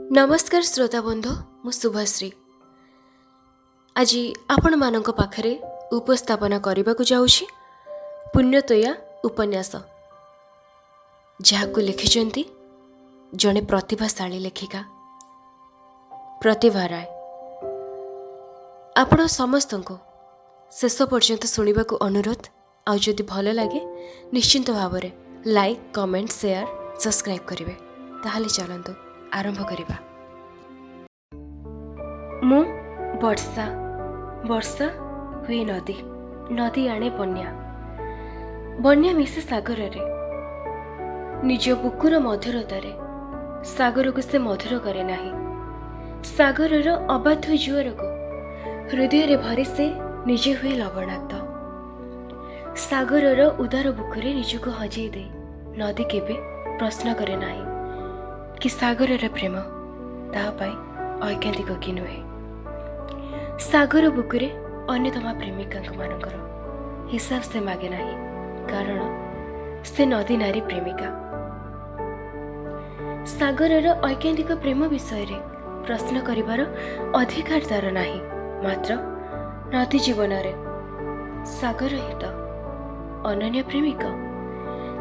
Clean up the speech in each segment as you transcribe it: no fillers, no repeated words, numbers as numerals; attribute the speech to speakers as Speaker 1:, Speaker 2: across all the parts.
Speaker 1: नमस्कार श्रोता बंधु मु शुभश्री आज आपण मानक पाखरे उपस्थापना करने को जाऊँगी पुण्यतोया उपन्यास जहाँ लिखिं जड़े प्रतिभाशाली लेखिका प्रतिभा राय। आपण समस्त को शेष पर्यंत शुणा को अनुरोध आदि भल लगे निश्चिंत भाव में लाइक कमेंट शेयर सब्सक्राइब करेंगे। ताहले चलतु आरंभ करिबा। मु वर्षा वर्षा हुए नदी नदी आणे बन्या बन्या मिसे सागर रे निज बुकुर मधुरतारे सागर को से मधुर करे नाही। सागर अबाध्य जुआर को हृदय रे भरी से निजे हुए लवणाक्त। सागर उदार बुकुरे निजको हजई दे नदी केबे प्रश्न करे नाही कि सागर प्रेम तापाई ऐकांतिक कि नुहे। सागर बुकुरे अन्यतमा प्रेमिका मानकर हिसाब से मागे नाही कारण से नदी नारी प्रेमिका। सागर ऐकांतिक प्रेम विषय रे प्रश्न करिवार अधिकार तार नाही मात्र नदी जीवन रे सागर ही तो अनन्य प्रेमिका।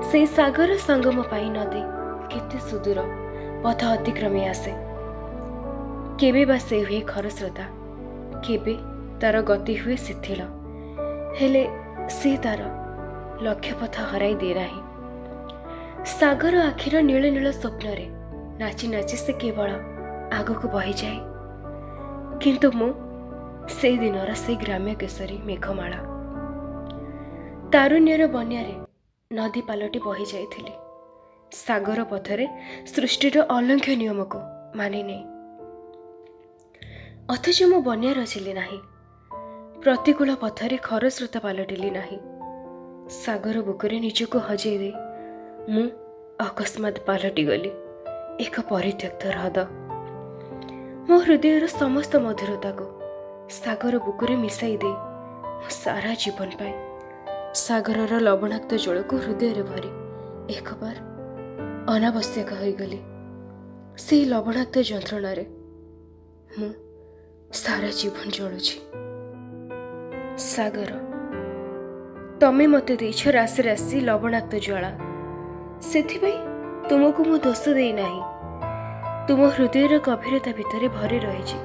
Speaker 1: से सागर संगम पाई नदी केते सुदूर पथ अतिक्रमी आसे केबे बा से हुए खरस्रोता केबे तार गति हुए शिथिल हेले से तार लक्ष्य पथ हराई दे नाही। सागर आखिर नील नील स्वप्न रे नाची नाची से केवल आग को बही जाए किंतु मु से दिनर से ग्राम्य केसरी मेघमाला तारुण्यर बन्यारे नदी पालटी बही जाइथिली। सागर पथरे सृष्टिर अलंघ्य नियम को मानि नहीं अथच मु बन्या रचिली नाही। प्रतिकूल पथरे खरस्रोता पालटिली नाही। सागर बुकुरे निजको हजई दे मु अकस्मात पालटि गली एक परित्यक्त हृद। मो हृदयर समस्त मधुरता को सागर बुकुरे मिसाई दे मु सारा जीवन पाए सागर लवणाक्त जल को हृदय भरी एक बार अनावश्यक हो गली। से लवणाक्त जंत्रणा रे मु सारा जीवन जलुछि। सागर तमे मते देछ राशि राशि लवणाक्त ज्वाला सेथिपाई तुमको मु दोष दे नाही। तुम हृदयर गभीरता भितर भरी रही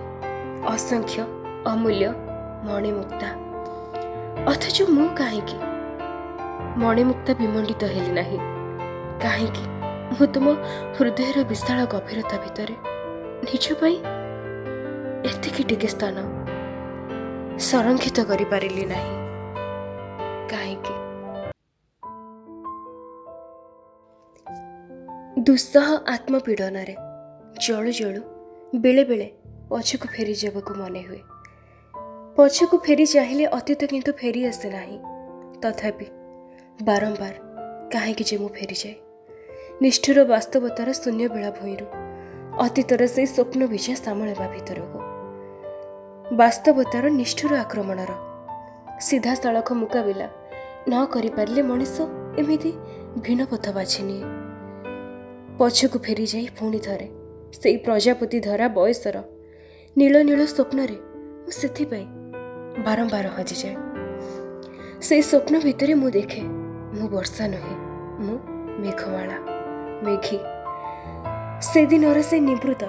Speaker 1: असंख्य अमूल्य मणिमुक्ता अथच मु काहेकि मणिमुक्ता विमंडित हेली नाही काहेकि मु तुम हृदयर विशाल गभीरता भितर निज पाई एतिकी टिके स्थान संरक्षित करि पारिली नाही काहेकि दुस्सह आत्मपीड़न रे जळु जळु बेले बेले पछकु फेरी जाबकु मने हुए। पछकु फेरी चाहिए अतीत किंतु फेरी आसे नाही तथापि बारंबार काहेकि जे मु फेरी जाए निष्ठुर वास्तवतार शून्य बेला भूईरु अतीतर से स्वप्न विजय सामळेबा भितर को वास्तवतार निष्ठुर आक्रमणर सीधा सड़क मुकाबिला न करि पारले मनिष एमिति भिन्न पथ बाछि निए। पछकु फेरी जाई पुणी थरे से प्रजापति धरा बयसर नील नील स्वप्न रे मु सेथिपाई बारंबार हजि जाए। से स्वप्न भितर मु देखे मु वर्षा नुहे मु मेघमाला मेघी से दिन से निवृत्त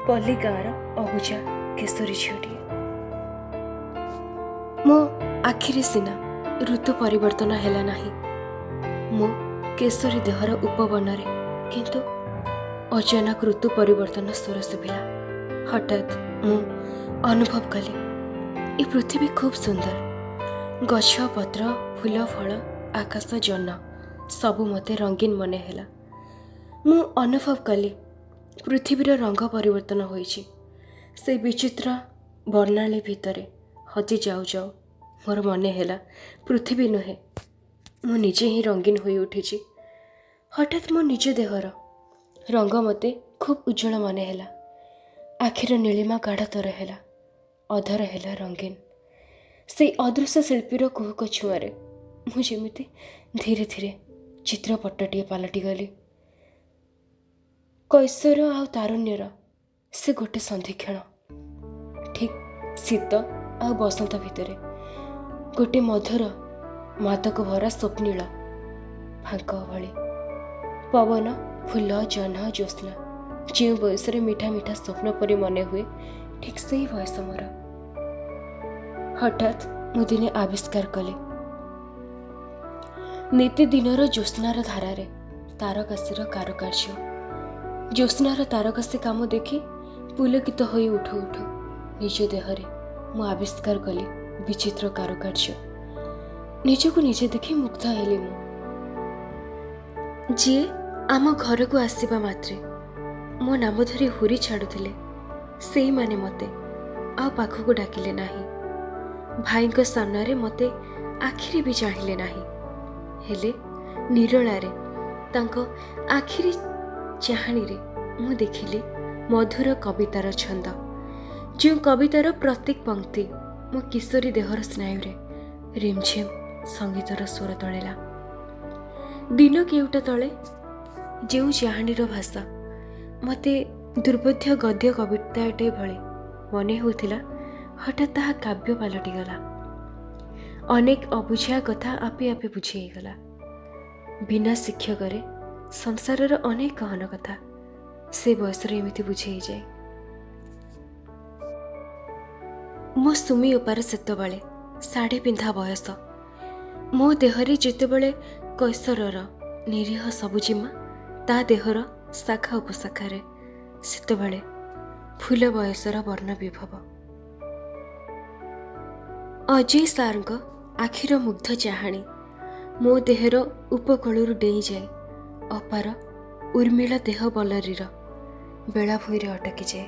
Speaker 1: पल्ली गाँवर अबुझा केशरी झीटी मो आखिरी सिना ऋतु परिवर्तन हैला नाही। मो केशरी देहर उपवनरे किंतु अचानक ऋतु परिवर्तन स्वर सुभिला। हठात मु अनुभव कली ए पृथ्वी खूब सुंदर गछ पत्र फूल फल आकाश जन सबु मते रंगीन मने हैला। मु अनुभव कली पृथ्वीर रंग परिवर्तन होइछि। से विचित्र वर्णाली भितरे हजि जाऊ जाऊ मोर मने हैला पृथ्वी नुहे मु निजे ही रंगीन होई उठिछि। हठात मो निज देहर रंग मते खूब उज्जवल मने हैला। आखिर नीलिमा गाढ़तर हैला अधर हैला रंगीन। से अदृश्य शिल्पीर कुहक छुआरे मु जेमिति धीरे धीरे चित्रपटटिए पालटि गली। कैशोर आ तारुण्यर से गोटे सन्धिक्षण ठीक शीत आ बसंत भितर गोटे मधुर मादक भरा स्वप्निल फांक भली पवन फूल जह्न ज्योत्स्ना जो बयस मीठा मीठा स्वप्न परी मन हुए ठीक से ही बयस मोर। हठात मु दिने आविष्कार कले नितिदिनर ज्योत्स्नार धारारे तारकाशीर कारुकार्य। ज्योत्स्नार तारकाशी काम देखि पुलकित होई उठु उठु निज देहरे मु आविष्कार कली विचित्र कारुकार्य। निजको निजे देखि मुग्ध हेली मु। जी आम घर को आसवा मात्रे मो नाम धरी हुरी छाड़ुथिले सेई माने मते आ पाखको डाकिले नाही। भाई को सामने मते आखिरे भी चाहिले नाही। हेले निरलारे तांको आखिरी चाहाणी रे मु देखिली मधुर कवितार छंद। जो कवितार प्रत्येक पंक्ति मो किशोरी देहर स्नायु रे रिमझिम संगीतर स्वर तळेला। दिन केउटा तले जो चाहाणीर भाषा मते दुर्बोध्य गद्य कविताटे भली मने होतिला हठात ताहा काव्य पालटी गला। अनेक अबुझा कथा आपे आपे बुझे गला। बिना शिक्षकरे संसारर अनेक कहन कथा से बयसर एमिति बुझे जाए। मो सुमी उपार सेतबेले साड़ी पिंधा बयस मो देहरे जेतेबेले कैशोरर निरीह सबुजिमा ता देहर शाखा उपशाखारे सेतेबेले फूल बयसर वर्ण विभव। अजय सारଙ୍କ आखिर मुग्ध चाहाणी मो देहर उपकूल डेई जाए अपार उर्मिला देह बलरीर बेलाभूईरे अटकी जाए।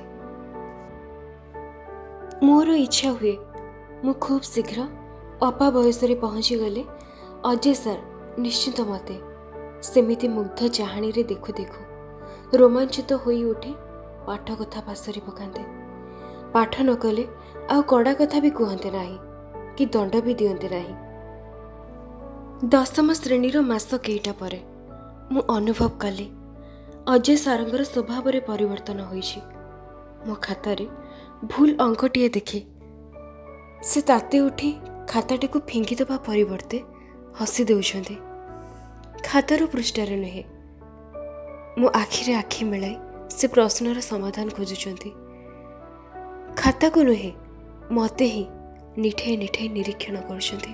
Speaker 1: मोर इच्छा हुए मु खूब शीघ्र अपा बयस पहुँची गले अजय सार निश्चित मते सेमिति मुग्ध चाहाणी रे देखु देखु रोमांचित होई उठे पाठ कथा पासरी पकाते। पाठ न कले आ कड़ा कथा भी कहते नाही कि दंड भी दियंते नाही। 10ମ श्रेणीर मास केईटा परे मु अनुभव कली अजय सारंगर स्वभाव रे परिवर्तन होईछि। मो खातारे भूल अंकटीए देखि से ताते उठी खाताटी को फिंगी देवा परिवर्ते हसी देउछन्ते। खातार पृष्ठारे नुहे मो आखिरे आखि मिलाई से प्रश्नर समाधान खोजुछन्ते। खाता को नुहे मते ही निठे निठे निरीक्षण करुछन्ते।